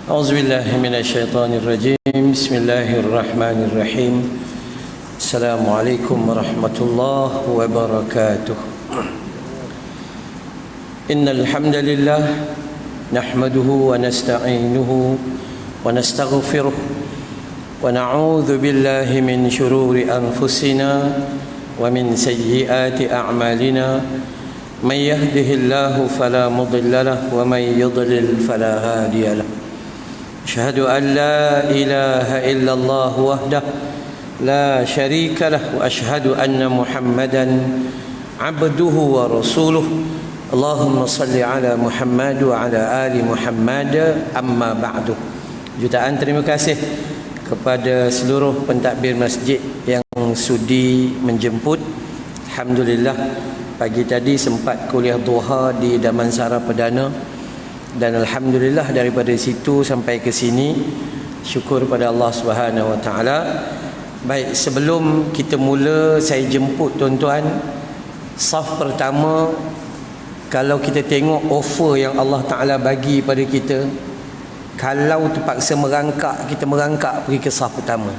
أعوذ بالله من الشيطان الرجيم. بسم الله الرحمن الرحيم. السلام عليكم ورحمة الله وبركاته. إن الحمد لله نحمده ونستعينه ونستغفره ونعوذ بالله من شرور أنفسنا ومن سيئات أعمالنا. من يهده الله فلا مضل له ومن يضلل فلا هادي له. أشهد أن لا إله إلا الله وحده لا شريك له وأشهد أن محمدا عبده ورسوله. اللهم صل على محمد وعلى آل محمد. أما بعد. Jutaan terima kasih kepada seluruh pentadbir masjid yang sudi menjemput. Alhamdulillah, pagi tadi sempat kuliah duha di Damansara Perdana, dan alhamdulillah daripada situ sampai ke sini, syukur pada Allah Subhanahu wa taala. Baik, sebelum kita mula, saya jemput tuan-tuan saf pertama. Kalau kita tengok offer yang Allah Taala bagi pada kita, kalau terpaksa merangkak, kita merangkak pergi ke saf pertama.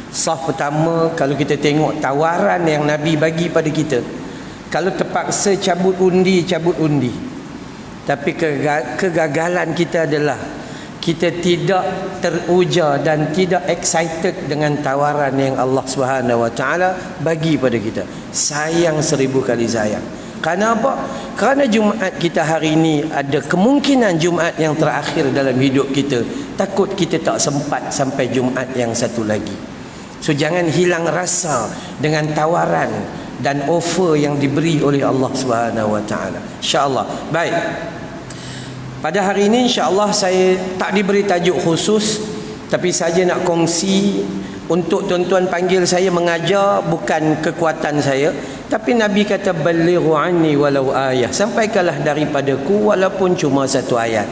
Saf pertama, kalau kita tengok tawaran yang Nabi bagi pada kita, kalau terpaksa cabut undi, cabut undi. Tapi kegagalan kita adalah kita tidak teruja dan tidak excited dengan tawaran yang Allah Subhanahu wa taala bagi pada kita. Sayang 1000 kali sayang. Kerana apa? Kerana Jumaat kita hari ini ada kemungkinan Jumaat yang terakhir dalam hidup kita. Takut kita tak sempat sampai Jumaat yang satu lagi. So jangan hilang rasa dengan tawaran dan offer yang diberi oleh Allah Subhanahu wa taala. Insya-Allah. Baik. Pada hari ini insya-Allah saya tak diberi tajuk khusus, tapi saja nak kongsi. Untuk tuan-tuan panggil saya mengajar bukan kekuatan saya, tapi Nabi kata balighu anni walau ayah, sampaikanlah daripadaku walaupun cuma satu ayat.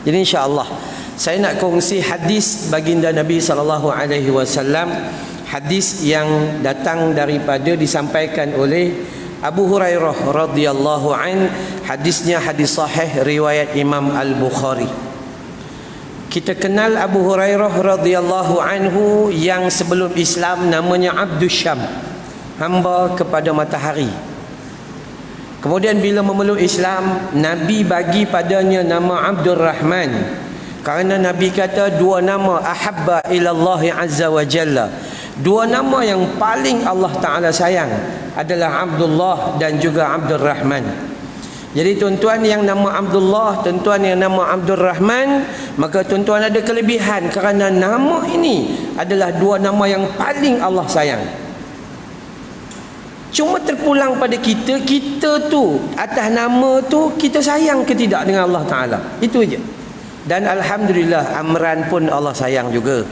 Jadi insya-Allah saya nak kongsi hadis baginda Nabi sallallahu alaihi wasallam, hadis yang datang daripada disampaikan oleh Abu Hurairah radhiyallahu an. Hadisnya hadis sahih riwayat Imam Al-Bukhari. Kita kenal Abu Hurairah radhiyallahu anhu yang sebelum Islam namanya Abdus Syam, hamba kepada matahari. Kemudian bila memeluk Islam, Nabi bagi padanya nama Abdul Rahman, kerana Nabi kata dua nama ahabba ilallahi azza wa jalla, dua nama yang paling Allah Ta'ala sayang adalah Abdullah dan juga Abdul Rahman. Jadi tuan-tuan yang nama Abdullah, tuan-tuan yang nama Abdul Rahman, maka tuan-tuan ada kelebihan kerana nama ini adalah dua nama yang paling Allah sayang. Cuma terpulang pada kita, kita tu atas nama tu kita sayang ke tidak dengan Allah Ta'ala. Itu aja. Dan alhamdulillah Amran pun Allah sayang juga.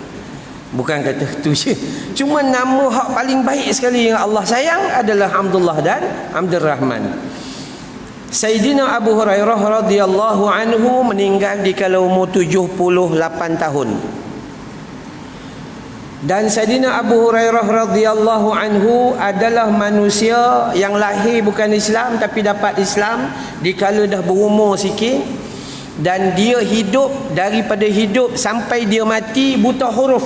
Bukan kata tu je. Cuma nama hak paling baik sekali yang Allah sayang adalah Abdullah dan Abdul Rahman. Sayyidina Abu Hurairah radhiyallahu anhu meninggal di kala umur 78 tahun. Dan Sayyidina Abu Hurairah radhiyallahu anhu adalah manusia yang lahir bukan Islam tapi dapat Islam di kala dah berumur sikit, dan dia hidup, daripada hidup sampai dia mati buta huruf.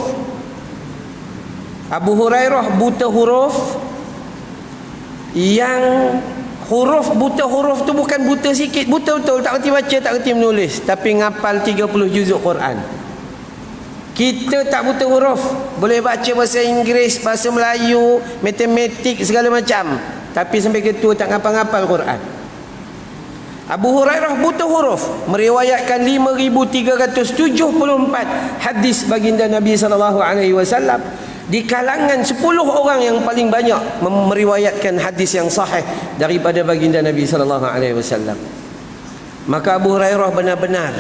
Abu Hurairah buta huruf, yang huruf buta huruf tu bukan buta sikit, buta betul, tak kerti baca, tak kerti menulis, tapi ngapal 30 juzuk Quran. Kita tak buta huruf, boleh baca bahasa Inggeris, bahasa Melayu, matematik segala macam, tapi sampai ketua tak ngapal-ngapal Quran. Abu Hurairah buta huruf, meriwayatkan 5374 hadis baginda Nabi sallallahu alaihi wasallam. Di kalangan 10 orang yang paling banyak meriwayatkan hadis yang sahih daripada baginda Nabi sallallahu alaihi wasallam. Maka Abu Hurairah benar-benar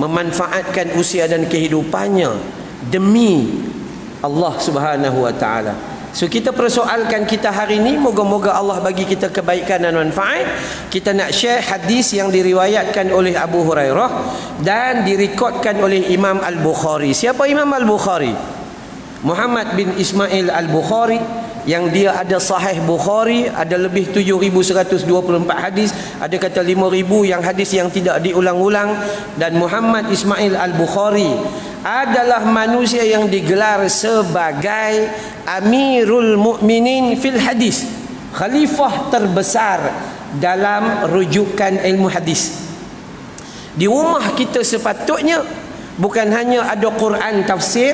memanfaatkan usia dan kehidupannya demi Allah Subhanahu wa taala. So kita persoalkan kita hari ini, moga-moga Allah bagi kita kebaikan dan manfaat. Kita nak share hadis yang diriwayatkan oleh Abu Hurairah dan direkodkan oleh Imam Al-Bukhari. Siapa Imam Al-Bukhari? Muhammad bin Ismail Al-Bukhari yang dia ada Sahih Bukhari, ada lebih 7,124 hadis, ada kata 5,000 yang hadis yang tidak diulang-ulang. Dan Muhammad Ismail Al-Bukhari adalah manusia yang digelar sebagai Amirul Mukminin fil hadis, khalifah terbesar dalam rujukan ilmu hadis. Di rumah kita sepatutnya bukan hanya ada Quran tafsir,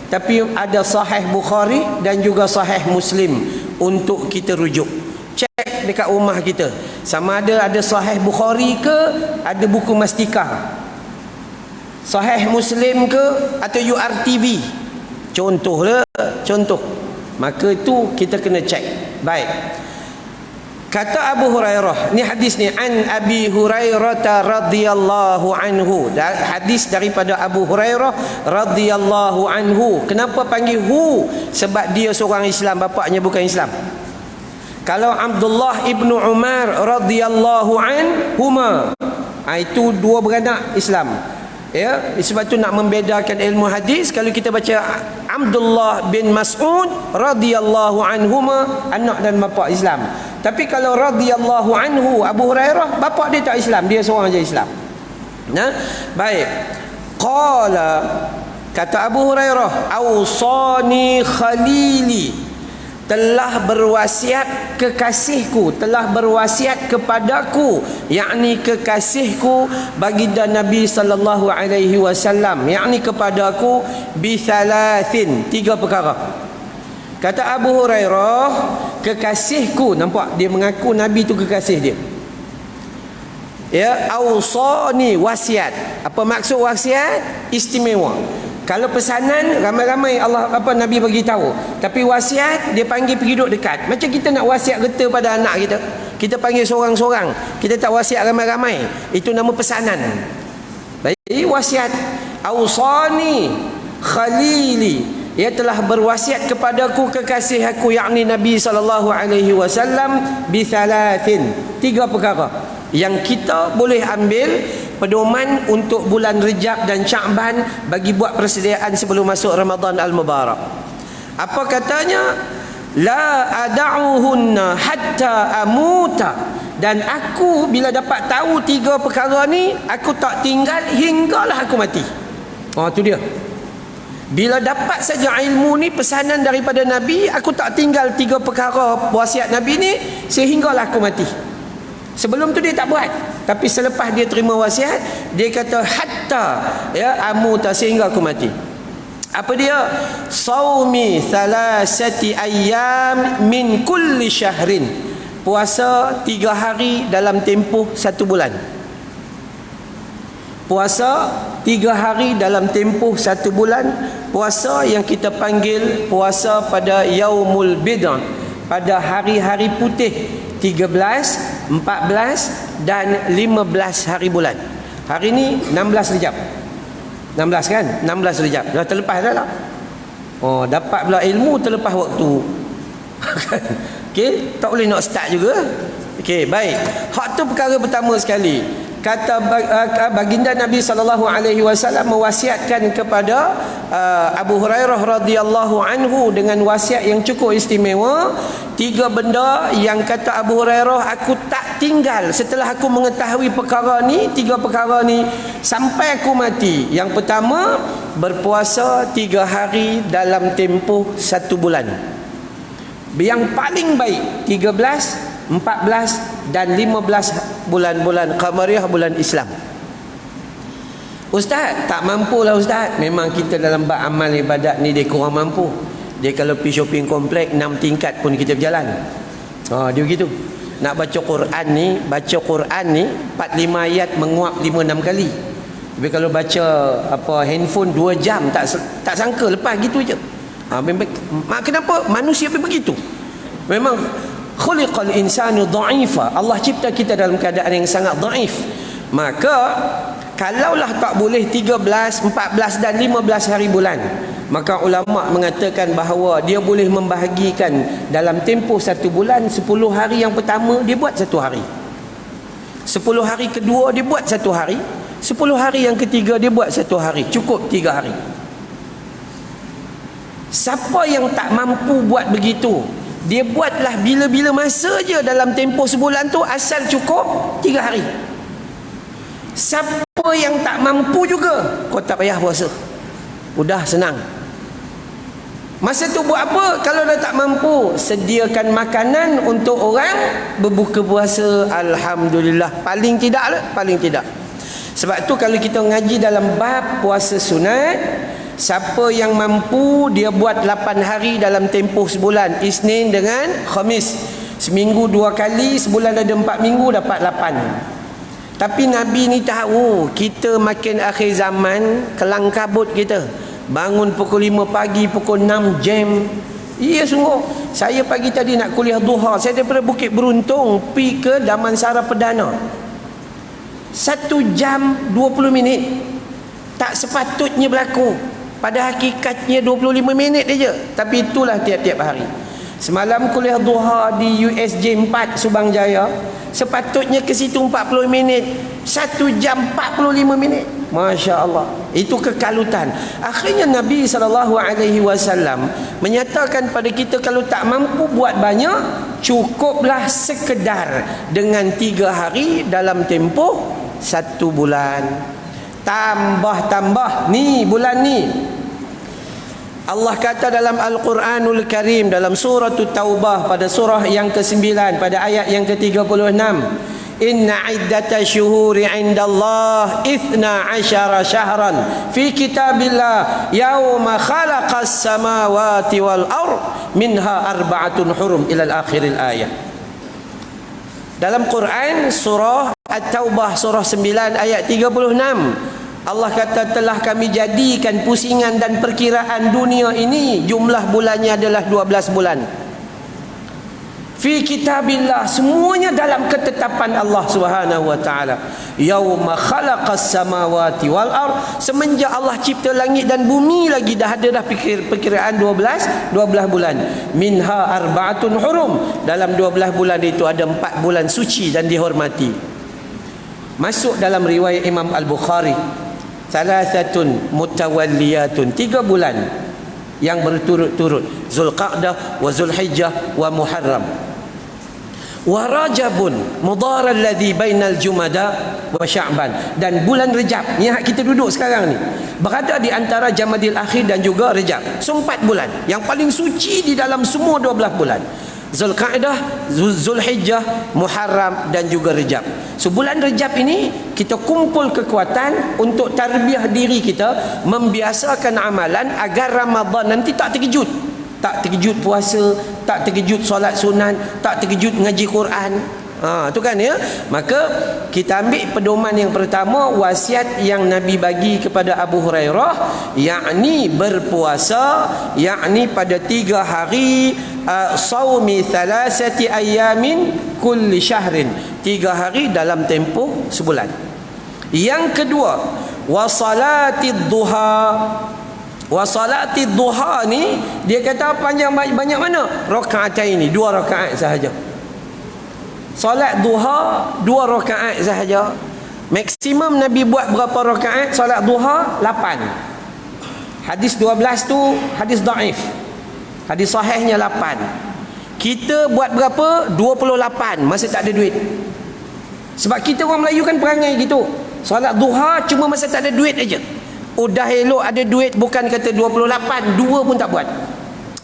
tapi ada Sahih Bukhari dan juga Sahih Muslim untuk kita rujuk. Cek dekat rumah kita, sama ada Sahih Bukhari ke, ada buku Mastika, Sahih Muslim ke, atau URTV. Contoh. Maka itu kita kena cek. Baik. Kata Abu Hurairah, ni hadis ni, an Abi Hurairah radhiyallahu anhu. Hadis daripada Abu Hurairah radhiyallahu anhu. Kenapa panggil hu? Sebab dia seorang Islam, bapaknya bukan Islam. Kalau Abdullah ibnu Umar radhiyallahu anhuma, itu dua beranak Islam. Ya, sebab tu nak membedakan ilmu hadis, kalau kita baca Abdullah bin Mas'ud radhiyallahu anhuma, anak dan bapa Islam. Tapi kalau radhiyallahu anhu Abu Hurairah, bapa dia tak Islam, dia seorang je Islam. Nah, baik. Qala, kata Abu Hurairah, ausani khalili, telah berwasiat kekasihku, telah berwasiat kepadaku, yakni kekasihku baginda Nabi sallallahu alaihi wasallam, yakni kepadaku bi thalathin, 3 perkara. Kata Abu Hurairah, kekasihku, nampak dia mengaku Nabi tu kekasih dia. Ya, ausani, wasiat. Apa maksud wasiat? Istimewa. Kalau pesanan ramai-ramai Nabi bagi tahu, tapi wasiat dia panggil pergi duduk dekat. Macam kita nak wasiat kereta pada anak kita, kita panggil seorang-seorang, kita tak wasiat ramai-ramai. Itu nama pesanan. Baik, wasiat. Ausani khalili, ia telah berwasiat kepadaku kekasih aku, yakni Nabi sallallahu alaihi wasallam, bi thalathin, 3 perkara yang kita boleh ambil pedoman untuk bulan Rejab dan Sya'ban bagi buat persediaan sebelum masuk Ramadan Al-Mubarak. Apa katanya? La ada'uhunna hatta amuta, dan aku bila dapat tahu 3 perkara ni, aku tak tinggal hinggalah aku mati. Oh, tu dia. Bila dapat saja ilmu ni, pesanan daripada Nabi, aku tak tinggal 3 perkara wasiat Nabi ni sehinggalah aku mati. Sebelum tu dia tak buat, tapi selepas dia terima wasiat, dia kata hatta, ya, amuta, sehingga aku mati. Apa dia? Saumi thalathati ayyam min kulli syahrin, puasa 3 hari dalam tempoh 1 bulan. Puasa 3 hari dalam tempoh 1 bulan. Puasa yang kita panggil puasa pada yaumul bid'ah, pada hari-hari putih, 13, 14 dan 15 hari bulan. Hari ni 16 Rejab. 16 kan? 16 Rejab. Dah terlepas dah lah. Oh, dapat pula ilmu terlepas waktu. Okey, tak boleh nak start juga. Okey, baik. Hak tu perkara pertama sekali. Kata baginda Nabi sallallahu alaihi wasallam mewasiatkan kepada Abu Hurairah radhiyallahu anhu dengan wasiat yang cukup istimewa. 3 benda yang kata Abu Hurairah, aku tak tinggal setelah aku mengetahui perkara ni, 3 perkara ni sampai aku mati. Yang pertama, berpuasa 3 hari dalam tempoh 1 bulan. Yang paling baik 13, 14 dan 15 bulan-bulan Qamariyah, bulan Islam. Ustaz, tak mampulah Ustaz. Memang kita dalam bab amal ibadat ni dia kurang mampu. Dia kalau pergi shopping komplek 6 tingkat pun kita berjalan. Dia begitu. Nak baca Quran ni 4-5 ayat menguap 5-6 kali. Tapi kalau baca handphone 2 jam tak sangka lepas gitu je. Kenapa manusia begitu? Memang khuliqal insanu dha'ifa. Allah cipta kita dalam keadaan yang sangat dhaif. Maka kalaulah tak boleh 13, 14 dan 15 hari bulan, maka ulama mengatakan bahawa dia boleh membahagikan dalam tempoh 1 bulan. 10 hari yang pertama dia buat 1 hari, 10 hari kedua dia buat 1 hari, 10 hari yang ketiga dia buat 1 hari. Cukup 3 hari. Siapa yang tak mampu buat begitu, dia buatlah bila-bila masa je dalam tempoh sebulan tu, asal cukup 3 hari. Siapa yang tak mampu juga, kau tak payah puasa. Mudah, senang. Masa tu buat apa? Kalau dah tak mampu, sediakan makanan untuk orang berbuka puasa. Alhamdulillah. Paling tidak lah, paling tidak. Sebab tu kalau kita ngaji dalam bab puasa sunat, siapa yang mampu dia buat 8 hari dalam tempoh sebulan, Isnin dengan Khamis. Seminggu 2 kali, sebulan ada 4 minggu, dapat 8. Tapi Nabi ni tahu kita makin akhir zaman, kelang kabut kita. Bangun pukul 5 pagi, pukul 6 jam. Iya sungguh. Saya pagi tadi nak kuliah duha, saya daripada Bukit Beruntung pergi ke Damansara Perdana. 1 jam 20 minit. Tak sepatutnya berlaku. Pada hakikatnya 25 minit saja. Tapi itulah tiap-tiap hari. Semalam kuliah duha di USJ 4 Subang Jaya. Sepatutnya ke situ 40 minit. 1 jam 45 minit. Masya Allah. Itu kekalutan. Akhirnya Nabi SAW menyatakan pada kita, kalau tak mampu buat banyak, cukuplah sekedar dengan 3 hari dalam tempoh 1 bulan. Tambah-tambah ni bulan ni. Allah kata dalam Al-Quranul Karim, dalam surah Taubah pada surah yang ke-9 pada ayat yang ke-36, inna iddata syuhuri indallah 12 syahran fi kitabillah yawma khalaqas samawati wal ard minha 4 hurum ila al-akhiril ayat. Dalam Quran surah At-Taubah surah 9 ayat 36, Allah kata telah kami jadikan pusingan dan perkiraan dunia ini, jumlah bulannya adalah 12 bulan. Fi kitabillah, semuanya dalam ketetapan Allah Subhanahu wa taala. Yauma khalaqas samawati wal ard, semenjak Allah cipta langit dan bumi lagi dah ada dah perkiraan 12 bulan. Minha 4 hurum, dalam 12 bulan itu ada 4 bulan suci dan dihormati. Masuk dalam riwayat Imam Al-Bukhari, Thalathatun mutawalliyatun, 3 bulan yang berturut-turut, Zulqa'dah wa Zulhijjah wa Muharram. Wa Rajabun mudhar alladhi bainal Jumada wa Sya'ban, dan bulan Rejab ni kita duduk sekarang ni berada di antara Jamadil Akhir dan juga Rejab. So 4 bulan yang paling suci di dalam semua 12 bulan. Zulqa'dah, Zulhijjah, Muharram dan juga Rejab. So bulan Rejab ini kita kumpul kekuatan untuk tarbiyah diri kita, membiasakan amalan agar Ramadan nanti tak terkejut. Tak terkejut puasa, tak terkejut solat sunat, tak terkejut ngaji Quran. Tu kan ya. Maka kita ambil pedoman yang pertama, wasiat yang Nabi bagi kepada Abu Hurairah, yakni berpuasa, yakni pada 3 hari, saumi 3 ayamin kulli syahrin, 3 hari dalam tempoh sebulan. Yang kedua, wasalatid duha. Wasalatid duha ni dia kata panjang banyak mana? Rakaatain ini, 2 rakaat sahaja. Solat duha 2 rakaat sahaja. Maksimum Nabi buat berapa rakaat solat duha? 8. Hadis 12 tu hadis dhaif. Hadis sahihnya 8. Kita buat berapa? 28. Masa tak ada duit. Sebab kita orang Melayu kan perangai gitu. Solat duha cuma masa tak ada duit aja. Udah elok ada duit, bukan kata 28, 2 pun tak buat.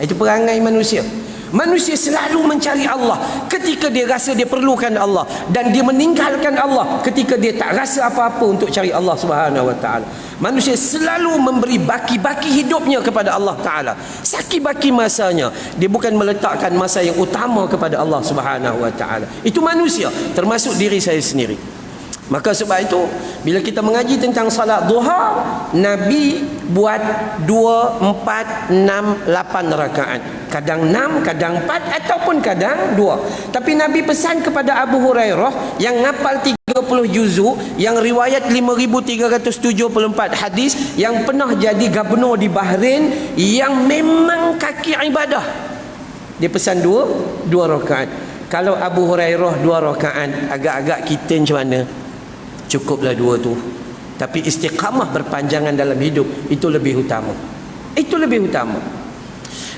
Itu perangai manusia. Manusia selalu mencari Allah ketika dia rasa dia perlukan Allah, dan dia meninggalkan Allah ketika dia tak rasa apa-apa untuk cari Allah Subhanahu wa taala. Manusia selalu memberi baki-baki hidupnya kepada Allah taala. Saki-baki masanya, dia bukan meletakkan masa yang utama kepada Allah Subhanahu wa taala. Itu manusia, termasuk diri saya sendiri. Maka sebab itu bila kita mengaji tentang salat duha, Nabi buat 2, 4, 6, 8 rakaat. Kadang 6, kadang 4 ataupun kadang 2. Tapi Nabi pesan kepada Abu Hurairah yang ngapal 30 juzu, yang riwayat 5374 hadis, yang pernah jadi gubernur di Bahrain, yang memang kaki ibadah. Dia pesan 2 rakaat. Kalau Abu Hurairah 2 rakaat, agak-agak kita macam mana? Cukuplah 2 tu. Tapi istiqamah berpanjangan dalam hidup itu lebih utama. Itu lebih utama.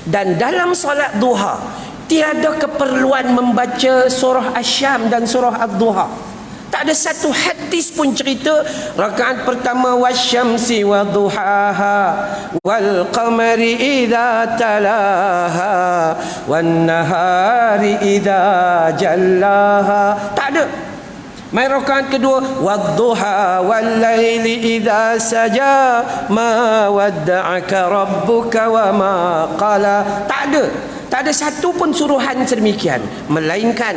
Dan dalam solat duha Tiada keperluan membaca surah Asy-Syam dan surah Ad-Duha. Tak ada satu hadis pun cerita rakaat pertama wasyamsi wadduhaha wal qamari idza talaha wan nahari idza jallaha. Tak ada. Mai rakaat kedua wadduha wal laili idza saja ma wadda'aka rabbuka wa ma qala. Tak ada. Tak ada satu pun suruhan sedemikian, melainkan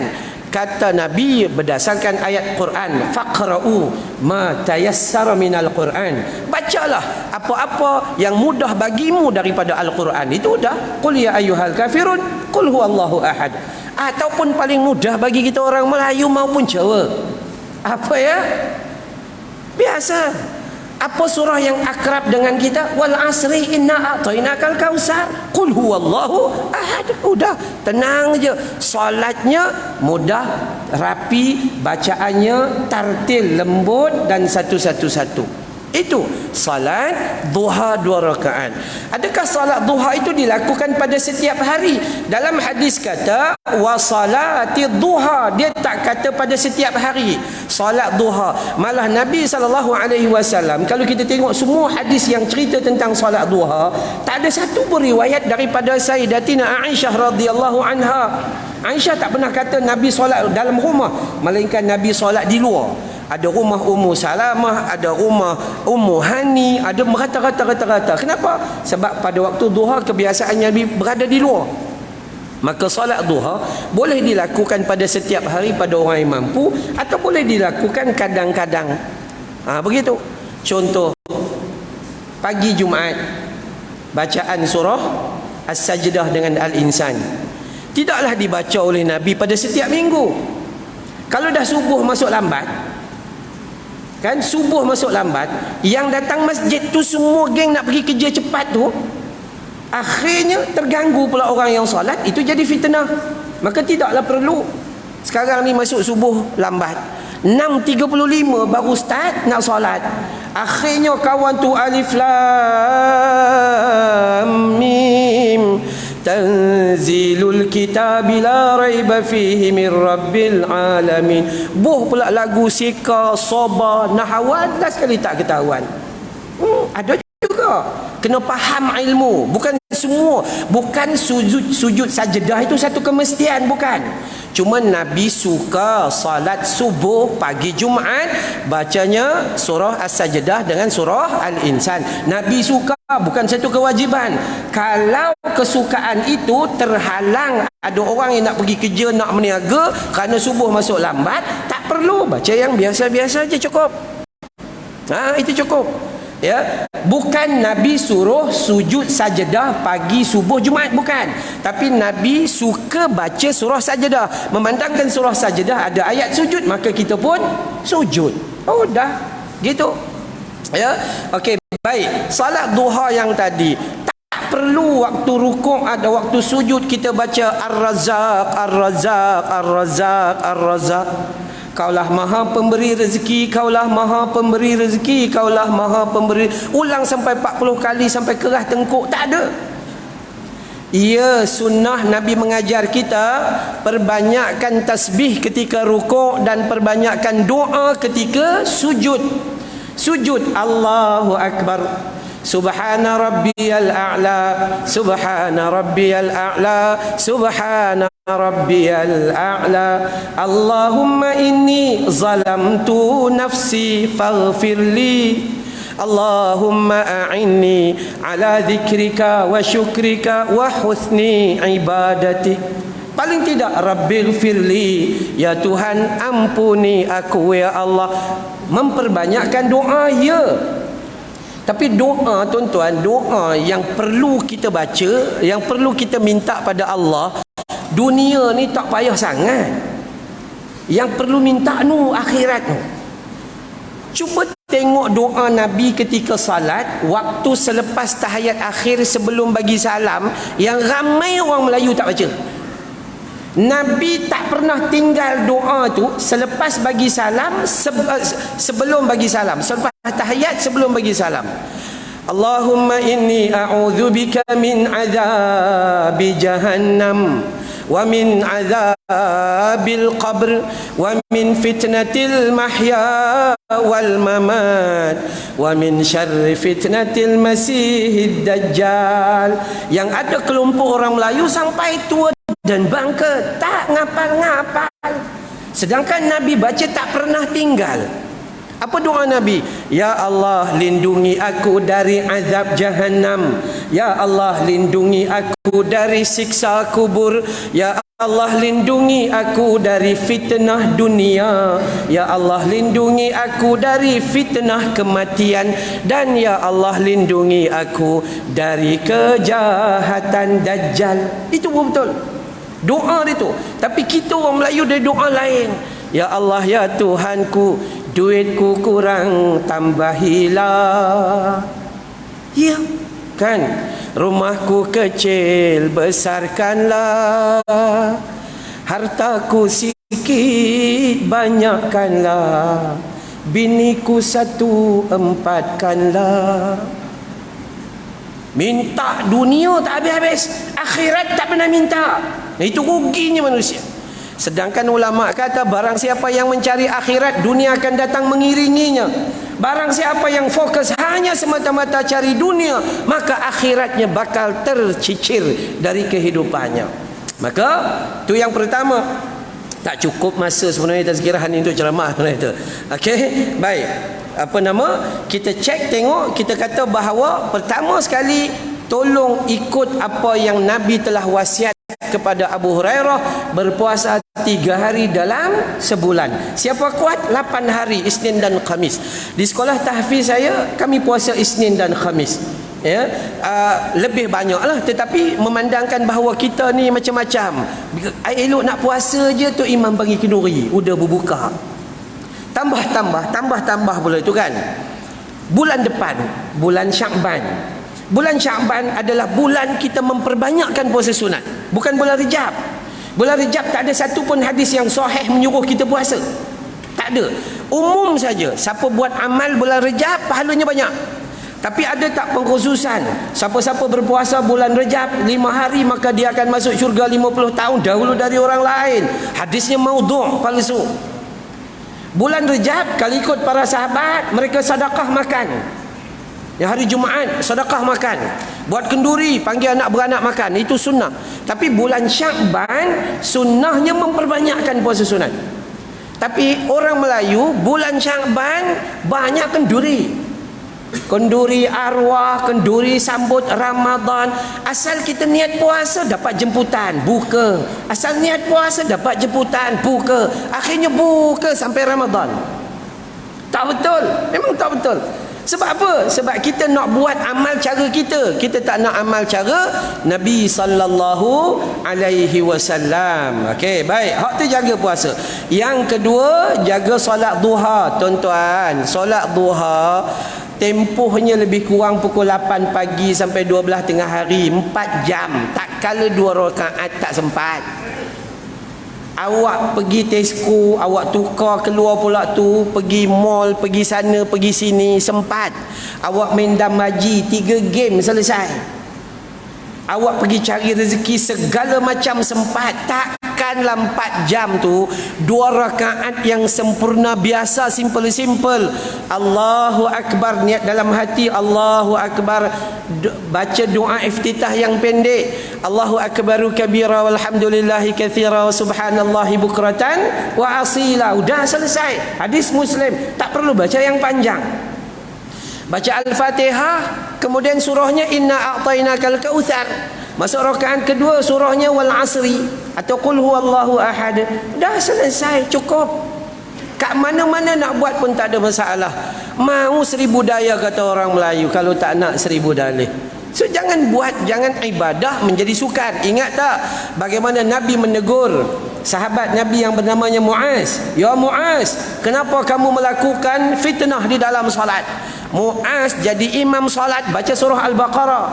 kata Nabi berdasarkan ayat Quran, faqra'u ma tayassara minal Quran. Bacalah apa-apa yang mudah bagimu daripada Al-Quran. Itu dah. Qul ya ayyuhal kafirun, qul huwallahu ahad. Ataupun paling mudah bagi kita orang Melayu maupun Jawa. Apa ya? Biasa. Apa surah yang akrab dengan kita? Wal asri inna a'tainakal kausar. Qul huwallahu ahad. Udah, tenang je. Solatnya mudah, rapi, bacaannya tartil, lembut dan satu-satu. Itu salat duha 2 rakaat. Adakah salat duha itu dilakukan pada setiap hari? Dalam hadis kata wa salati duha, dia tak kata pada setiap hari salat duha. Malah Nabi SAW, kalau kita tengok semua hadis yang cerita tentang salat duha, tak ada satu pun riwayat daripada Sayyidatina Aisyah radhiyallahu anha. Aisyah tak pernah kata Nabi solat dalam rumah, melainkan Nabi solat di luar. Ada rumah Ummu Salamah, ada rumah Ummu Hani, ada merata-rata. Kenapa? Sebab pada waktu duha kebiasaannya Nabi berada di luar. Maka solat duha boleh dilakukan pada setiap hari pada orang yang mampu, atau boleh dilakukan kadang-kadang. Begitu. Contoh, pagi Jumaat, bacaan surah As-Sajdah dengan Al-Insan tidaklah dibaca oleh Nabi pada setiap minggu. Kalau dah subuh masuk lambat, kan, subuh masuk lambat, yang datang masjid tu semua geng nak pergi kerja cepat tu, akhirnya terganggu pula orang yang solat, itu jadi fitnah. Maka tidaklah perlu. Sekarang ni masuk subuh lambat, 6.35 baru start nak solat, akhirnya kawan tu alif lam mim tanzilul kitabi la raiba fihi min rabbil alamin. Pula lagu sika, soba, nahawan, dah sekali tak ketahuan. Ada juga. Kena faham ilmu. Bukan semua. Bukan sujud sajadah itu satu kemestian, bukan. Cuma Nabi suka salat subuh pagi Jumaat bacanya surah As-Sajdah dengan surah Al-Insan. Nabi suka, bukan satu kewajiban. Kalau kesukaan itu terhalang, ada orang yang nak pergi kerja, nak meniaga kerana subuh masuk lambat, tak perlu, baca yang biasa-biasa je cukup. Itu cukup. Ya, bukan Nabi suruh sujud sajadah pagi subuh Jumaat, bukan. Tapi Nabi suka baca surah sajadah. Memandangkan surah sajadah ada ayat sujud, maka kita pun sujud. Dah gitu. Ya. Okey, baik. Salat duha yang tadi tak perlu waktu rukuk, ada waktu sujud kita baca Ar-Razzaq, Ar-Razzaq, Ar-Razzaq, Ar-Razzaq. Kaulah maha pemberi rezeki, kaulah maha pemberi rezeki, kaulah maha pemberi. Ulang sampai 40 kali sampai kerah tengkuk. Tak ada. Ya, sunnah Nabi mengajar kita perbanyakkan tasbih ketika rukuk dan perbanyakkan doa ketika sujud. Sujud Allahu Akbar, Subhana rabbiyal a'la, Subhana rabbiyal a'la, Subhana rabbiyal a'la. Allahumma inni zalamtu nafsi faghfirli, Allahumma a'inni ala dzikrika wa syukrika wa husni ibadati. Paling tidak Rabbil firli, ya Tuhan ampuni aku ya Allah. Memperbanyakkan doa, ya. Tapi doa, tuan-tuan, doa yang perlu kita baca, yang perlu kita minta pada Allah, dunia ni tak payah sangat. Yang perlu minta nu akhirat nu. Cuba tengok doa Nabi ketika salat, waktu selepas tahiyat akhir sebelum bagi salam, yang ramai orang Melayu tak baca. Nabi tak pernah tinggal doa tu selepas bagi salam, sebelum bagi salam, selepas tahiyat, sebelum bagi salam. Allahumma inni a'udzubika min azabi jahannam wa min azabil qabr wa min fitnatil mahya wal mamat wa min syarri fitnatil masihid dajjal. Yang ada kelompok orang Melayu sampai tua dan bangka tak ngapal-ngapal, sedangkan Nabi baca tak pernah tinggal. Apa doa Nabi? Ya Allah, lindungi aku dari azab jahannam. Ya Allah, lindungi aku dari siksa kubur. Ya Allah, lindungi aku dari fitnah dunia. Ya Allah, lindungi aku dari fitnah kematian. Dan ya Allah, lindungi aku dari kejahatan Dajjal. Itu betul doa itu. Tapi kita orang Melayu ada doa lain. Ya Allah, ya Tuhanku, duitku kurang, tambahilah. Ya kan, rumahku kecil, besarkanlah. Hartaku sikit, banyakkanlah. Biniku 1, 4-kanlah. Minta dunia tak habis-habis, akhirat tak pernah minta. Itu ruginya manusia. Sedangkan ulama kata barang siapa yang mencari akhirat, dunia akan datang mengiringinya. Barang siapa yang fokus hanya semata-mata cari dunia, maka akhiratnya bakal tercicir dari kehidupannya. Maka tu yang pertama. Tak cukup masa sebenarnya tazkirahan untuk ceramah sebenarnya itu. Okey, baik. Apa nama? Kita cek tengok, kita kata bahawa pertama sekali tolong ikut apa yang Nabi telah wasiat kepada Abu Hurairah, berpuasa 3 hari dalam sebulan. Siapa kuat 8 hari, Isnin dan Khamis. Di sekolah tahfiz saya, kami puasa Isnin dan Khamis. Ya, lebih banyaklah, tetapi memandangkan bahawa kita ni macam-macam. Elok nak puasa je tu imam bagi kenduri, udah berbuka. Tambah pula itu kan. Bulan depan, bulan Syakban. Bulan Syakban adalah bulan kita memperbanyakkan puasa sunat, bukan bulan Rejab. Bulan Rejab tak ada satu pun hadis yang sahih menyuruh kita puasa. Tak ada. Umum saja, siapa buat amal bulan Rejab pahalanya banyak. Tapi ada tak pengkhususan? Siapa-siapa berpuasa bulan Rejab 5 hari maka dia akan masuk syurga 50 tahun dahulu dari orang lain. Hadisnya maudhu', palsu. Bulan Rejab kalau ikut para sahabat, mereka sedekah makan. Ya, hari Jumaat sedekah makan. Buat kenduri, panggil anak beranak makan. Itu sunnah. Tapi bulan Syakban sunnahnya memperbanyakkan puasa sunat. Tapi orang Melayu bulan Syakban banyak kenduri. Kenduri arwah, kenduri sambut Ramadan. Asal kita niat puasa dapat jemputan, buka. Asal niat puasa dapat jemputan, buka. Akhirnya buka sampai Ramadan. Tak betul, memang tak betul. Sebab apa? Sebab kita nak buat amal cara kita. Kita tak nak amal cara Nabi sallallahu alaihi wasallam. Okey, baik. Hak tu jaga puasa. Yang kedua, jaga solat duha, tuan-tuan. Solat duha tempohnya lebih kurang pukul 8 pagi sampai 12 tengah hari, 4 jam. Tak kala 2 rakaat tak sempat. Awak pergi Tesco, awak tukar keluar pula tu, pergi mall, pergi sana, pergi sini, sempat. Awak main damaji 3 game selesai. Awak pergi cari rezeki segala macam sempat. Takkanlah 4 jam tu 2 rakaat yang sempurna biasa, simple. Allahu Akbar, niat dalam hati Allahu Akbar, baca doa iftitah yang pendek, Allahu Akbaru kabira walhamdulillahi katsira wa subhanallahi bukratan wa asila. Udah selesai. Hadis Muslim, tak perlu baca yang panjang. Baca Al-Fatihah, kemudian surahnya Inna a'tainakal kautsar. Masuk rakaat kedua surahnya Wal Asri atau Qul huwallahu ahad. Dah selesai, cukup. Kat mana-mana nak buat pun tak ada masalah. Mau 1000 daya kata orang Melayu, kalau tak nak 1000 dalih. So jangan buat, jangan ibadah menjadi sukar. Ingat tak bagaimana Nabi menegur sahabat Nabi yang bernamanya Muaz. Ya Muaz, kenapa kamu melakukan fitnah di dalam salat? Muaz jadi imam salat baca surah Al-Baqarah.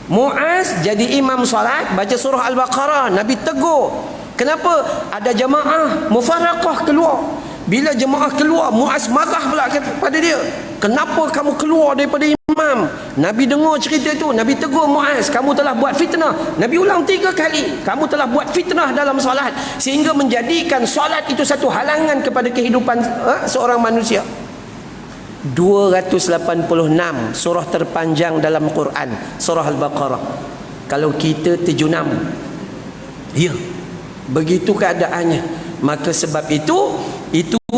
Muaz jadi imam salat baca surah Al-Baqarah. Nabi tegur. Kenapa? Ada jemaah mufaraqah keluar. Bila jemaah keluar, Muaz marah pula kepada dia. kenapa kamu keluar daripada imam? Nabi dengar cerita itu, Nabi tegur Muaz, kamu telah buat fitnah. Nabi ulang 3 kali, kamu telah buat fitnah dalam solat, sehingga menjadikan solat itu satu halangan kepada kehidupan seorang manusia. 286 surah terpanjang dalam Quran, surah Al-Baqarah. Kalau kita terjunam, ya, begitu keadaannya. Maka sebab itu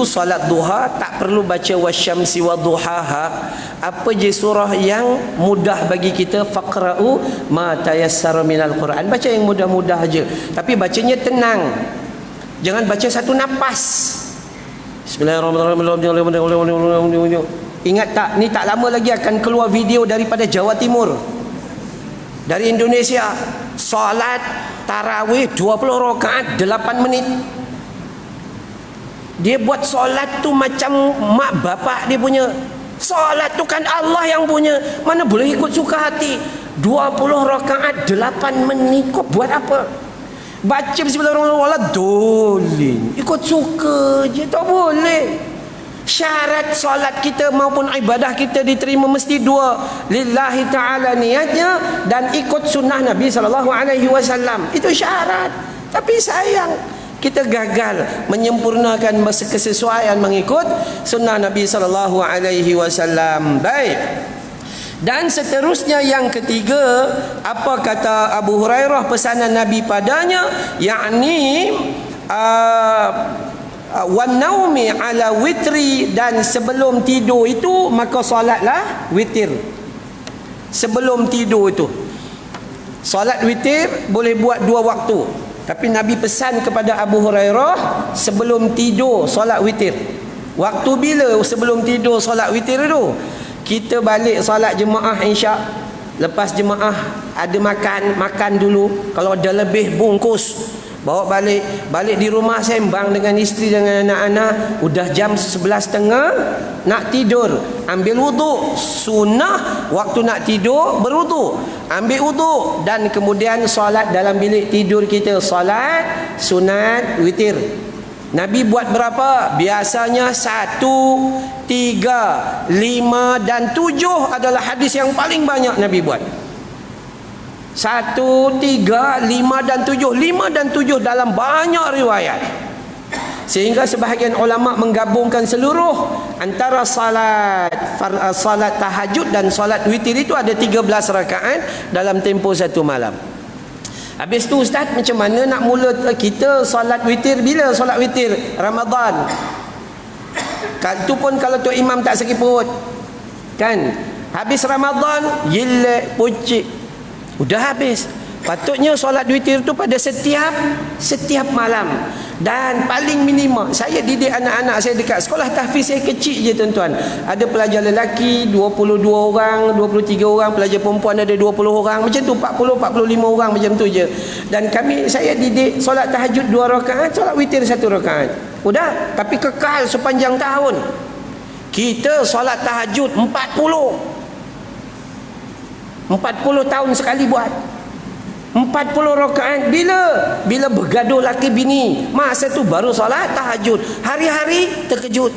solat duha tak perlu baca wasyamsi wadduhaha. Apa je surah yang mudah bagi kita, faqra'u ma tayassara minal Quran. Baca yang mudah-mudah aja, tapi bacanya tenang. Jangan baca satu nafas. Bismillahirrahmanirrahim. Ingat tak, ni tak lama lagi akan keluar video daripada Jawa Timur, dari Indonesia. Solat tarawih 20 rakaat 8 menit. Dia buat solat tu macam mak bapak dia punya. Solat tu kan Allah yang punya, mana boleh ikut suka hati. 20 rakaat 8 menit, kau buat apa? Baca bismillahirrahmanirrahim, ikut suka je, tak boleh. Syarat solat kita maupun ibadah kita diterima mesti 2, lillahi ta'ala niatnya, dan ikut sunnah Nabi SAW. Itu syarat. Tapi sayang, kita gagal menyempurnakan kesesuaian mengikut sunnah Nabi SAW. Baik. Dan seterusnya yang ketiga, apa kata Abu Hurairah pesanan Nabi padanya, yakni wan naumi ala witri, dan sebelum tidur itu maka solatlah witir. Sebelum tidur itu solat witir boleh buat 2 waktu, tapi Nabi pesan kepada Abu Hurairah sebelum tidur solat witir. Waktu bila sebelum tidur solat witir itu? Kita balik solat jemaah Isyak, lepas jemaah ada makan dulu. Kalau ada lebih bungkus, bawa balik di rumah, sembang dengan isteri dengan anak-anak. Udah jam 11.30 nak tidur, ambil wuduk. Sunnah waktu nak tidur berwuduk, ambil wuduk, dan kemudian solat dalam bilik tidur kita, solat sunat witir. Nabi buat berapa? Biasanya 1, 3, 5 dan 7 adalah hadis yang paling banyak Nabi buat. 1, 3, 5 dan 7. 5 dan 7 dalam banyak riwayat. Sehingga sebahagian ulama menggabungkan seluruh antara salat tahajud dan salat witir itu ada 13 rakaat dalam tempoh satu malam. Habis tu ustaz, macam mana nak mula kita salat witir? Bila salat witir? Ramadan. Itu pun kalau tu imam tak sakit perut, kan? Habis Ramadan, yilek, pucik, udah habis. Patutnya solat witir tu pada setiap malam. Dan paling minima, saya didik anak-anak saya dekat sekolah tahfiz saya kecil je tuan-tuan. Ada pelajar lelaki 22 orang, 23 orang, pelajar perempuan ada 20 orang, macam tu 40, 45 orang macam tu je. Dan saya didik solat tahajud 2 rakaat, solat witir 1 rakaat. Udah, tapi kekal sepanjang tahun. Kita solat tahajud 40 tahun sekali buat. 40 rakaat. Bila bergaduh laki bini, masa tu baru solat tahajud. Hari-hari terkejut.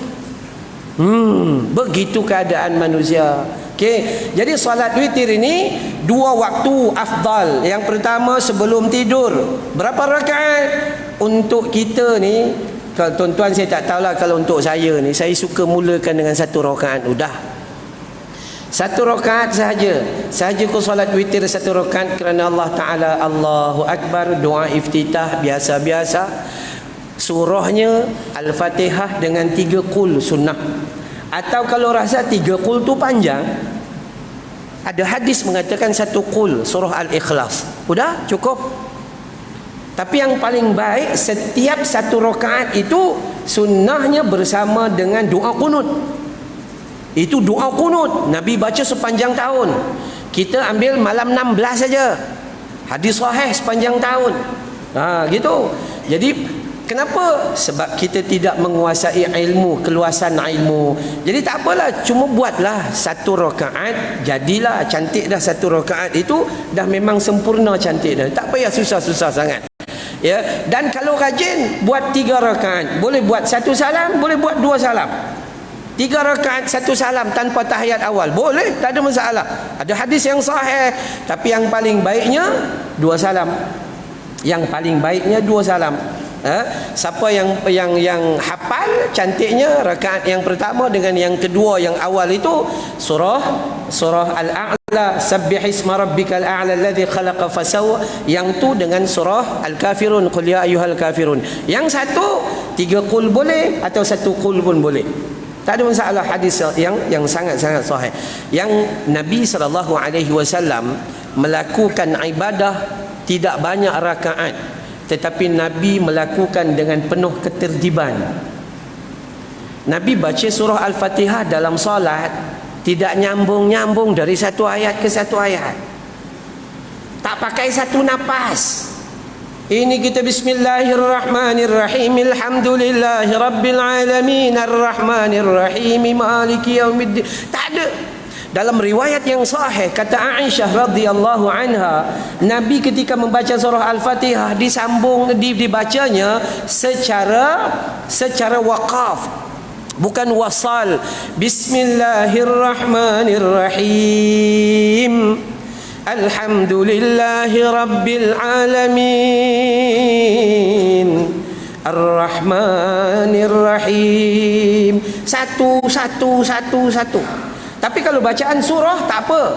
Begitu keadaan manusia. Okey, jadi solat witir ini 2 waktu afdal. Yang pertama sebelum tidur. Berapa rakaat? Untuk kita ni, kalau tuan-tuan saya tak tahulah, kalau untuk saya ni, saya suka mulakan dengan 1 rakaat. Udah 1 rakaat sahaja ku solat witir 1 rakaat, kerana Allah Ta'ala Allahu Akbar, doa iftitah biasa-biasa, surahnya Al-Fatihah dengan 3 qul sunnah. Atau kalau rasa 3 qul tu panjang, ada hadis mengatakan 1 qul surah Al-Ikhlas. Udah cukup. Tapi yang paling baik, setiap 1 rakaat itu sunnahnya bersama dengan doa qunut. Itu doa qunut Nabi baca sepanjang tahun. Kita ambil malam 16 saja, hadis sahih sepanjang tahun. Gitu. Jadi kenapa? Sebab kita tidak menguasai ilmu, keluasan ilmu. Jadi tak apalah, cuma buatlah 1 rakaat, jadilah cantik dah 1 rakaat itu dah memang sempurna cantik dah. Tak payah susah-susah sangat. Ya, dan kalau rajin buat 3 rakaat, boleh buat 1 salam, boleh buat 2 salam. 3 rakaat 1 salam tanpa tahiyat awal. Boleh, tak ada masalah. Ada hadis yang sahih. Tapi yang paling baiknya 2 salam. Yang paling baiknya 2 salam. Siapa yang hafal cantiknya rakaat yang pertama dengan yang kedua yang awal itu surah Al-A'la, sabbihisma rabbikal a'la alladzi khalaqa fasawwa, yang tu dengan surah Al-Kafirun, qul ya ayyuhal kafirun. Yang satu 3 qul boleh atau 1 qul pun boleh. Tak ada masalah. Hadis yang sangat-sangat sahih. Yang Nabi SAW melakukan ibadah tidak banyak rakaat, tetapi Nabi melakukan dengan penuh ketertiban. Nabi baca surah Al-Fatihah dalam solat tidak nyambung-nyambung dari satu ayat ke satu ayat. Tak pakai satu napas. Ini kita bismillahirrahmanirrahim, alhamdulillahi rabbil alamin, arrahmanirrahim, maliki yaumiddin. Tak ada. Dalam riwayat yang sahih kata Aisyah radhiyallahu anha, Nabi ketika membaca surah Al-Fatihah disambung dibacanya secara waqaf, bukan wasal. Bismillahirrahmanirrahim, alhamdulillahi rabbil alamin, arrahmanirrahim. Satu. Tapi kalau bacaan surah tak apa.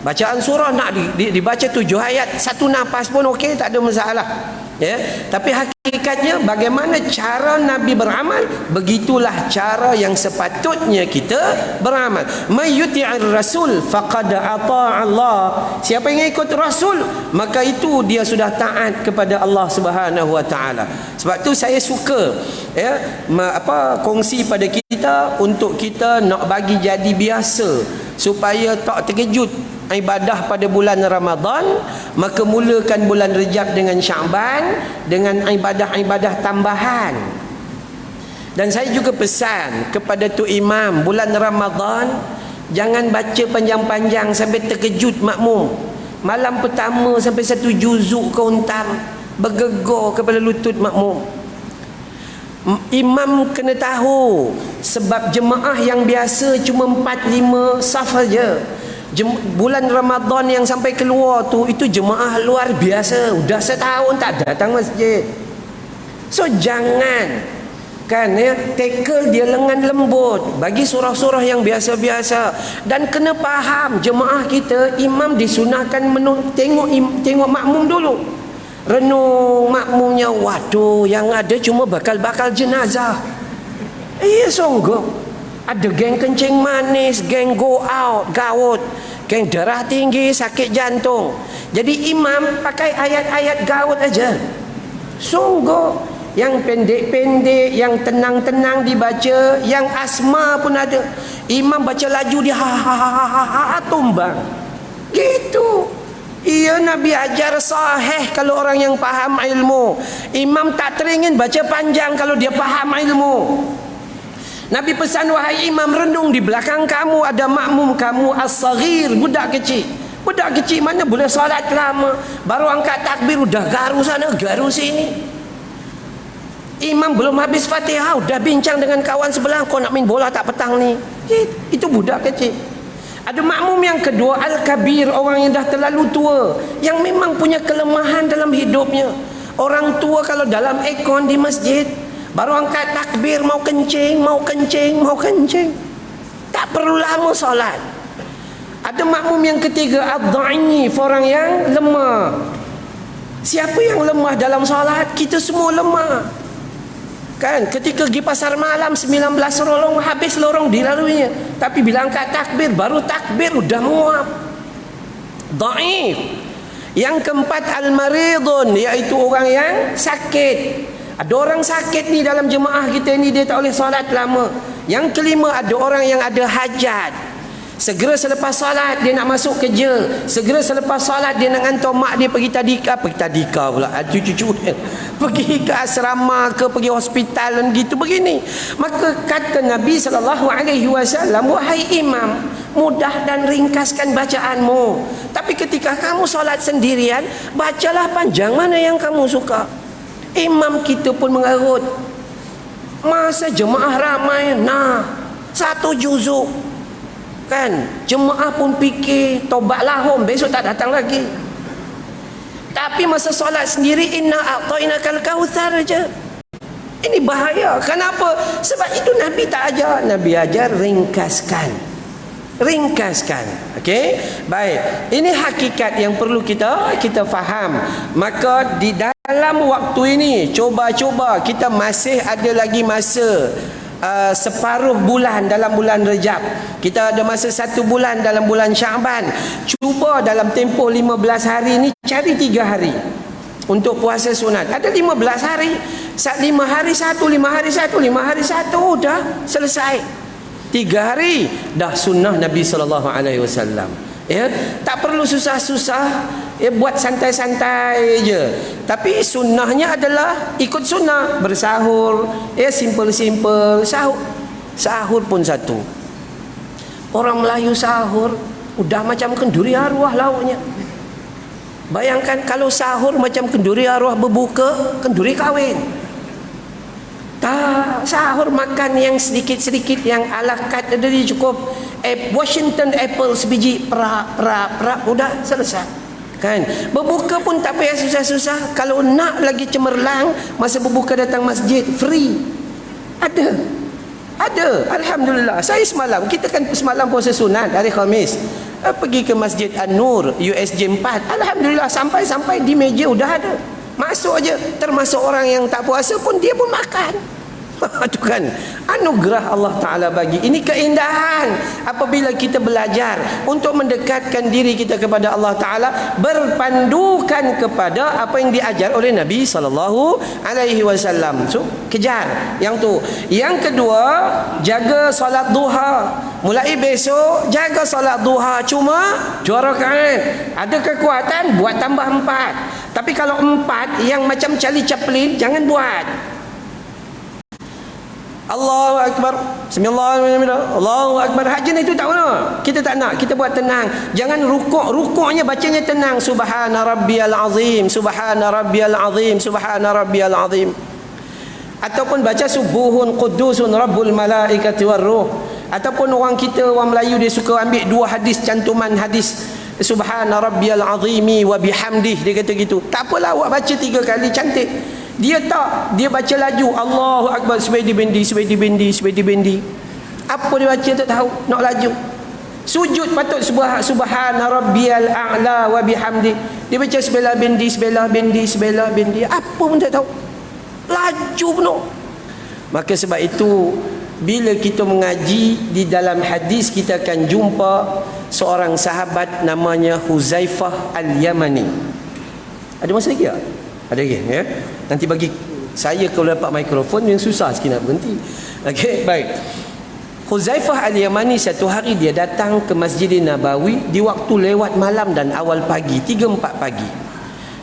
Bacaan surah nak dibaca 7 ayat 1 nafas pun okey, tak ada masalah. Ya, tapi hakikatnya bagaimana cara Nabi beramal, begitulah cara yang sepatutnya kita beramal. May yuti'ir rasul faqad ata'a Allah. Siapa yang ikut rasul, maka itu dia sudah taat kepada Allah Subhanahu wa taala. Sebab tu saya suka kongsi pada kita untuk kita nak bagi jadi biasa supaya tak terkejut ibadah pada bulan Ramadan, maka mulakan bulan Rejab dengan Syaban dengan ibadah-ibadah tambahan. Dan saya juga pesan kepada tu imam, bulan Ramadan jangan baca panjang-panjang sampai terkejut makmum. Malam pertama sampai 1 juzuk kau hentam, bergegar kepala lutut makmum. Imam kena tahu, sebab jemaah yang biasa cuma 4-5 saf saja. Bulan Ramadan yang sampai keluar tu, itu jemaah luar biasa, dah setahun tak datang masjid. So jangan tackle dia lengan lembut, bagi surah-surah yang biasa-biasa. Dan kena faham jemaah kita, imam disunahkan tengok makmum dulu, renung makmumnya. Waduh, yang ada cuma bakal jenazah. Sungguh ada geng kencing manis, geng go out, gawut, geng darah tinggi, sakit jantung. Jadi imam pakai ayat-ayat gawut aja. Sungguh, yang pendek-pendek, yang tenang-tenang dibaca, yang asma pun ada. Imam baca laju dia tumbang. Gitu. Ia Nabi ajar sahih kalau orang yang faham ilmu. Imam tak teringin baca panjang kalau dia faham ilmu. Nabi pesan, wahai imam, renung di belakang kamu ada makmum kamu as-saghir, budak kecil. Budak kecil mana boleh salat lama, baru angkat takbir udah garu sana garu sini. Imam belum habis Fatihah udah bincang dengan kawan sebelah, kau nak main bola tak petang ni. Itu budak kecil. Ada makmum yang kedua, al-kabir, orang yang dah terlalu tua, yang memang punya kelemahan dalam hidupnya. Orang tua kalau dalam aircon di masjid, baru angkat takbir mau kencing, tak perlu lama solat. Ada makmum yang ketiga, ad-dha'if, orang yang lemah. Siapa yang lemah dalam solat? Kita semua lemah. Kan ketika pergi pasar malam 19 lorong, habis lorong dilaluinya, tapi bila angkat takbir, baru takbir udah muap. Dhaif. Yang keempat, al-maridun, iaitu orang yang sakit. Ada orang sakit ni dalam jemaah kita ni, dia tak boleh solat lama. Yang kelima, ada orang yang ada hajat. Segera selepas solat dia nak masuk kerja, segera selepas solat dia nak hantar mak dia pergi tadika pula, cucu dia pergi ke asrama ke pergi hospital dan gitu begini. Maka kata Nabi SAW, wahai imam, mudah dan ringkaskan bacaanmu. Tapi ketika kamu solat sendirian, bacalah panjang mana yang kamu suka. Imam kita pun mengarut, masa jemaah ramai, Satu juzuk. Kan? Jemaah pun fikir, tobat lahum, besok tak datang lagi. Tapi masa solat sendiri, inna a'tainakal kautsar aja. Ini bahaya. Kenapa? Sebab itu Nabi tak ajar. Nabi ajar ringkaskan. Okey? Baik. Ini hakikat yang perlu kita faham. Maka di dalam waktu ini, coba-coba kita masih ada lagi masa separuh bulan dalam bulan Rejab. Kita ada masa 1 bulan dalam bulan Syaban. Cuba dalam tempoh 15 hari ni cari 3 hari untuk puasa sunat. Ada 15 hari. 5 hari 1, 5 hari 1, 5 hari 1, dah selesai. 3 hari dah sunnah Nabi SAW. Ya, tak perlu susah-susah, ya, buat santai-santai je. Tapi sunnahnya adalah ikut sunnah, bersahur, ya, simple-simple. Sahur pun satu. Orang Melayu sahur udah macam kenduri arwah lauknya. Bayangkan kalau sahur macam kenduri arwah berbuka, kenduri kahwin. Tak, sahur makan yang sedikit-sedikit, yang ala carte ada dia cukup. Washington apple sebiji, perak, udah selesai. Kan? Berbuka pun tak payah susah-susah. Kalau nak lagi cemerlang, masa berbuka datang masjid, free. Ada. Alhamdulillah. Saya kita kan semalam puasa sunat hari Khamis. Pergi ke Masjid An-Nur USJ 4. Alhamdulillah sampai di meja udah ada. Masuk aja. Termasuk orang yang tak puasa pun dia pun makan. Itu kan anugerah Allah Ta'ala bagi. Ini keindahan apabila kita belajar untuk mendekatkan diri kita kepada Allah Ta'ala, berpandukan kepada apa yang diajar oleh Nabi SAW. So, kejar yang tu. Yang kedua, jaga solat duha. Mulai besok jaga solat duha. Cuma 2 rakaat. Ada kekuatan buat tambah 4. Tapi kalau 4 yang macam Charlie Chaplin, jangan buat. Allahu Akbar, Bismillahirrahmanirrahim, Allahu Akbar. Haji itu tak mana. Kita tak nak. Kita buat tenang. Jangan rukuknya bacanya tenang. Subhana rabbiyal azim, subhana rabbiyal azim, subhana rabbiyal azim. Ataupun baca subuhun qudusun rabbul malaikati warruh. Ataupun orang Melayu dia suka ambil 2 hadis, cantuman hadis, subhana rabbiyal azimi wa bihamdih. Dia kata gitu. Tak apalah, awak baca 3 kali, cantik. Dia baca laju, Allahu Akbar, sebedi bendi. Apa dia baca tak tahu, nak laju. Sujud patut subhana rabbiyal a'la wa bihamdi. Dia baca sebelah bendi. Apa pun tak tahu, laju penuh. Maka sebab itu, bila kita mengaji di dalam hadis, kita akan jumpa seorang sahabat namanya Huzaifah Al-Yamani. Ada masa lagi tak? Ada lagi, ya. Nanti bagi saya kalau dapat mikrofon yang susah sikit nak berhenti. Okey, baik. Huzaifah Al-Yamani satu hari dia datang ke Masjidin Nabawi di waktu lewat malam dan awal pagi, 3-4 pagi.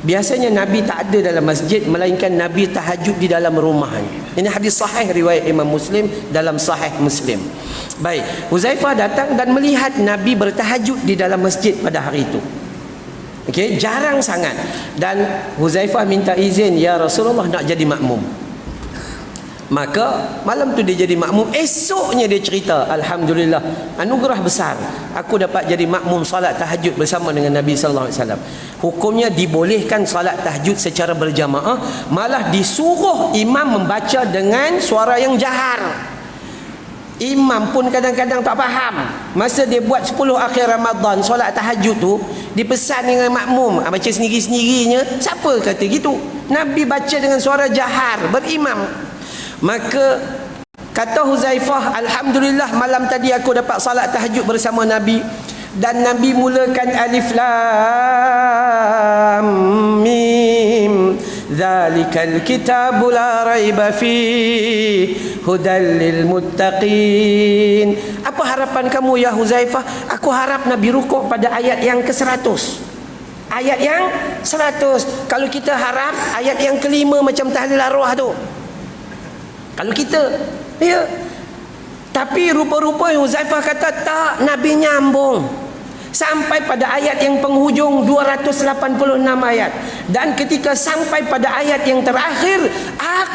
Biasanya Nabi tak ada dalam masjid, melainkan Nabi tahajud di dalam rumahnya. Ini hadis sahih riwayat Imam Muslim dalam Sahih Muslim. Baik, Huzaifah datang dan melihat Nabi bertahajud di dalam masjid pada hari itu. Okey, jarang sangat. Dan Huzaifah minta izin, ya Rasulullah, nak jadi makmum. Maka malam tu dia jadi makmum. Esoknya dia cerita, alhamdulillah, anugerah besar, aku dapat jadi makmum salat tahajud bersama dengan Nabi sallallahu alaihi wasallam. Hukumnya dibolehkan salat tahajud secara berjamaah, malah disuruh imam membaca dengan suara yang jahar. Imam pun kadang-kadang tak faham. Masa dia buat 10 akhir Ramadan solat tahajud tu, dipesan dengan makmum, baca sendiri-sendirinya. Siapa kata gitu? Nabi baca dengan suara jahar, berimam. Maka kata Huzaifah, alhamdulillah malam tadi aku dapat salat tahajud bersama Nabi. Dan Nabi mulakan alif lam mim, zalikal kitabu la raiba fi hudal lil muttaqin. Apa harapan kamu ya Huzaifah? Aku harap Nabi rukuk pada ayat yang ke-100. Ayat yang 100. Kalau kita harap ayat yang ke-5 macam tahlil arwah tu. Kalau kita, ya. Tapi rupa-rupa Huzaifah kata tak, Nabi nyambung. sampai pada ayat yang penghujung 286 ayat. Dan ketika sampai pada ayat yang terakhir,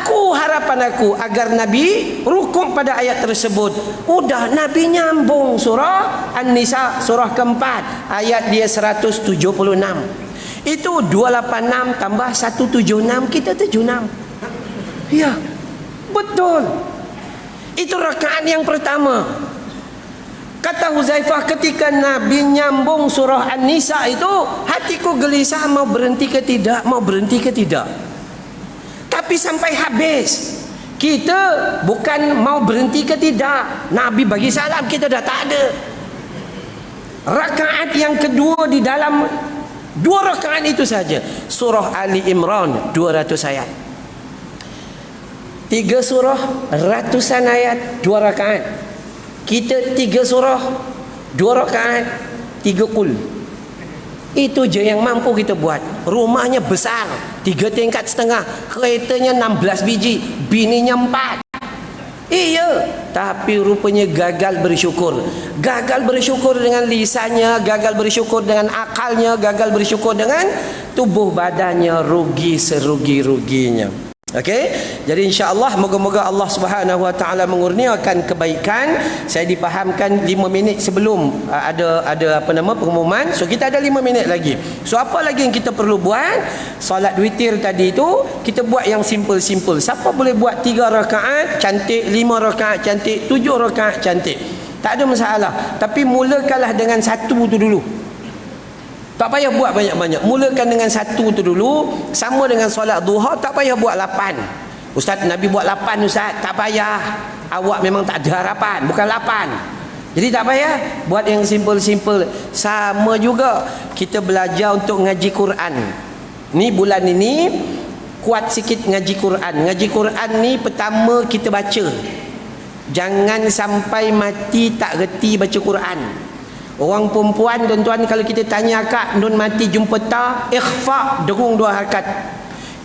harapan aku agar Nabi rukuk pada ayat tersebut. Udah Nabi nyambung surah An-Nisa, surah keempat, ayat dia 176. Itu 286 tambah 176, kita 76. Ya, betul. Itu rakaat yang pertama. Kata Huzaifah, ketika Nabi nyambung surah An-Nisa itu, hatiku gelisah, mau berhenti ke tidak, mau berhenti ke tidak. Tapi sampai habis, kita bukan mau berhenti ke tidak. Nabi bagi salam, kita dah tak ada. Rakaat yang kedua di dalam 2 rakaat itu saja, surah Ali Imran 200 ayat. 3 surah, ratusan ayat, 2 rakaat. Kita 3 surah, 2 rakaat, 3 kul. Itu je yang mampu kita buat. Rumahnya besar, 3 tingkat setengah, keretanya 16 biji, bininya 4. Iya, tapi rupanya gagal bersyukur. Gagal bersyukur dengan lisannya, gagal bersyukur dengan akalnya, gagal bersyukur dengan tubuh badannya, rugi serugi-ruginya. Okey, jadi insya-Allah moga-moga Allah Subhanahu Wa Taala mengurniakan kebaikan. Saya dipahamkan 5 minit sebelum ada pengumuman. So kita ada 5 minit lagi. So apa lagi yang kita perlu buat? Solat witir tadi itu kita buat yang simple-simple. Siapa boleh buat 3 rakaat cantik, 5 rakaat cantik, 7 rakaat cantik, tak ada masalah. Tapi mulakanlah dengan 1 tu dulu. Tak payah buat banyak-banyak. Mulakan dengan 1 tu dulu. Sama dengan solat duha, tak payah buat 8. Ustaz, Nabi buat 8 Ustaz. Tak payah. Awak memang tak ada harapan. Bukan 8. Jadi tak payah. Buat yang simple-simple. Sama juga kita belajar untuk ngaji Quran. Ni bulan ini kuat sikit ngaji Quran. Ngaji Quran ni pertama kita baca. Jangan sampai mati tak reti baca Quran. Orang perempuan, tuan-tuan, kalau kita tanya akak nun mati jumpa ta, ikhfa, dengung 2 harakat.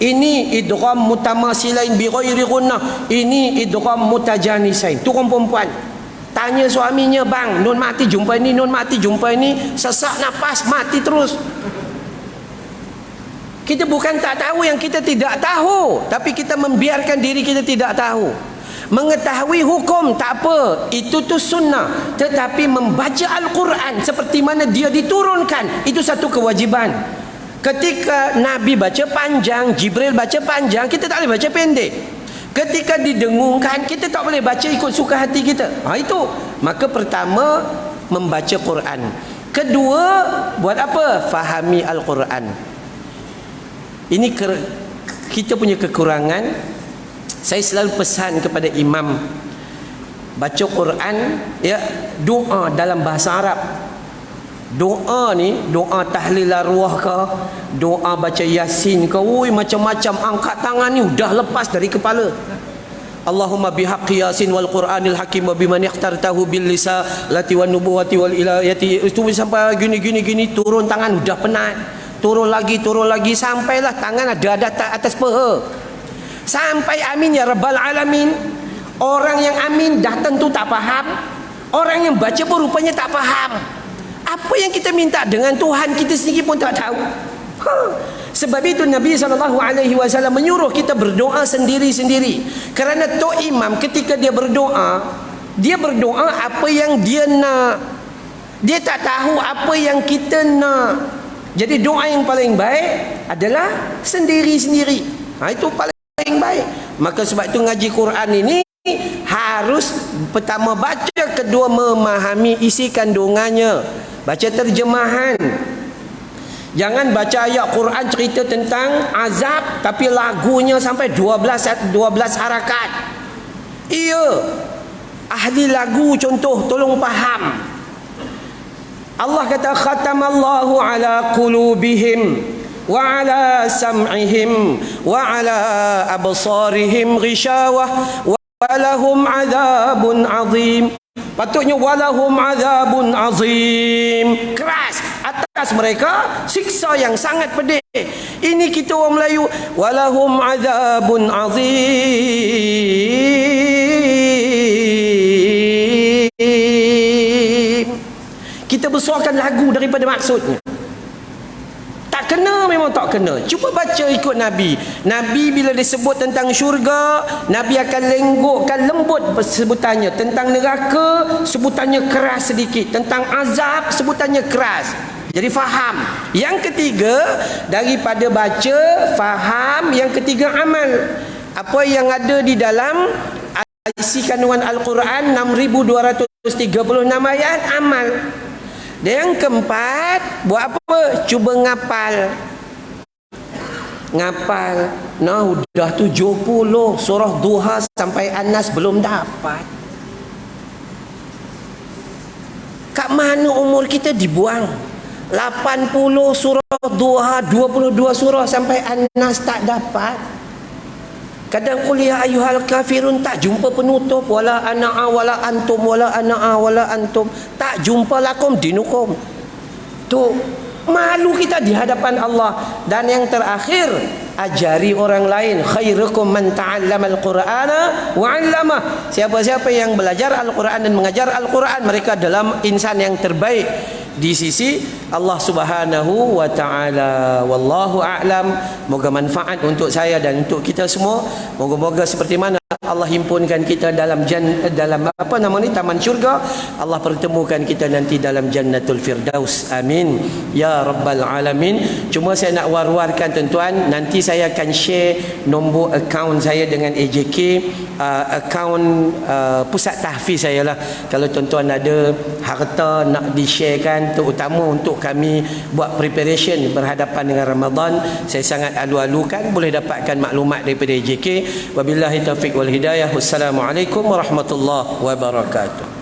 Ini idgham mutamasilain bi ghairi gunnah. Ini idgham mutajanisain. Tu orang perempuan. Tanya suaminya, bang, nun mati jumpa ni, nun mati jumpa ni, sesak nafas mati terus. Kita bukan tak tahu yang kita tidak tahu, tapi kita membiarkan diri kita tidak tahu. Mengetahui hukum tak apa, itu tu sunnah. Tetapi membaca Al-Quran seperti mana dia diturunkan, itu satu kewajiban. Ketika Nabi baca panjang, Jibril baca panjang, kita tak boleh baca pendek. Ketika didengungkan, kita tak boleh baca ikut suka hati kita. Itu. Maka pertama, membaca Quran. Kedua, buat apa? Fahami Al-Quran. Ini kita punya kekurangan. Saya selalu pesan kepada imam, baca Quran, ya, doa dalam bahasa Arab. Doa ni, doa tahlil arwah ke, doa baca Yasin ke, macam-macam, angkat tangan ni dah lepas dari kepala. Allahumma bihaqqi Yasin wal Quranil Hakim wa biman ikhtartahu bil lisalati wan nubuwati wal ilayati. Itu sampai gini turun tangan dah penat. Turun lagi sampailah tangan ada atas paha. Sampai amin ya rabbal alamin. Orang yang amin dah tentu tak faham. Orang yang baca pun rupanya tak faham. Apa yang kita minta dengan Tuhan kita sendiri pun tak tahu. Sebab itu Nabi SAW menyuruh kita berdoa sendiri-sendiri. Kerana Tok Imam ketika dia berdoa apa yang dia nak. Dia tak tahu apa yang kita nak. Jadi doa yang paling baik adalah sendiri-sendiri. Itu paling baik. Maka sebab itu ngaji Quran ini harus pertama baca, kedua memahami isi kandungannya, baca terjemahan. Jangan baca ayat Quran cerita tentang azab tapi lagunya sampai 12 harakat. Iya, ahli lagu contoh, tolong faham. Allah kata khatamallahu ala qulubihim wa ala sam'ihim wa ala absarihim ghishawah wa lahum azabun azim. Patutnya walahum azabun azim, keras atas mereka siksa yang sangat pedih. Ini kita orang Melayu, walahum azabun azim. Kita besarkan lagu daripada maksudnya. Tak kena, memang tak kena. Cuba baca ikut Nabi. Nabi bila disebut tentang syurga, Nabi akan lenggokkan lembut sebutannya. Tentang neraka, sebutannya keras sedikit. Tentang azab, sebutannya keras. Jadi faham. Yang ketiga, daripada baca, faham. Yang ketiga, amal. Apa yang ada di dalam isi kandungan Al-Quran 6,236 ayat, amal. Dan yang keempat, buat apa? Cuba ngapal. Ngapal. Nah, udah 70 surah Duha sampai An-Nas belum dapat. Kat mana umur kita dibuang? 80 surah Duha, 22 surah sampai An-Nas tak dapat. Kadang kuliah ayyuhal kafirun tak jumpa penutup, wala ana'a wala antum wala ana'a wala antum, tak jumpa lakum dinukum. Tu malu kita di hadapan Allah. Dan yang terakhir, ajari orang lain. Khairukum man ta'allama al-Qur'ana wa 'allamah. Siapa-siapa yang belajar Al-Quran dan mengajar Al-Quran, mereka dalam insan yang terbaik di sisi Allah Subhanahu wa taala. Wallahu a'lam. Moga manfaat untuk saya dan untuk kita semua. Moga-moga seperti mana Allah himpunkan kita dalam taman syurga, Allah pertemukan kita nanti dalam Jannatul Firdaus. Amin ya rabbal alamin. Cuma saya nak war-warkan tuan-tuan, nanti saya akan share nombor akaun saya dengan AJK, akaun pusat tahfiz saya lah. Kalau tuan-tuan ada harta nak di-sharekan, terutama untuk kami buat preparation berhadapan dengan Ramadan, saya sangat alu-alukan boleh dapatkan maklumat daripada AJK. Wabillahi taufiq wal hidayah. Wassalamualaikum warahmatullahi wabarakatuh.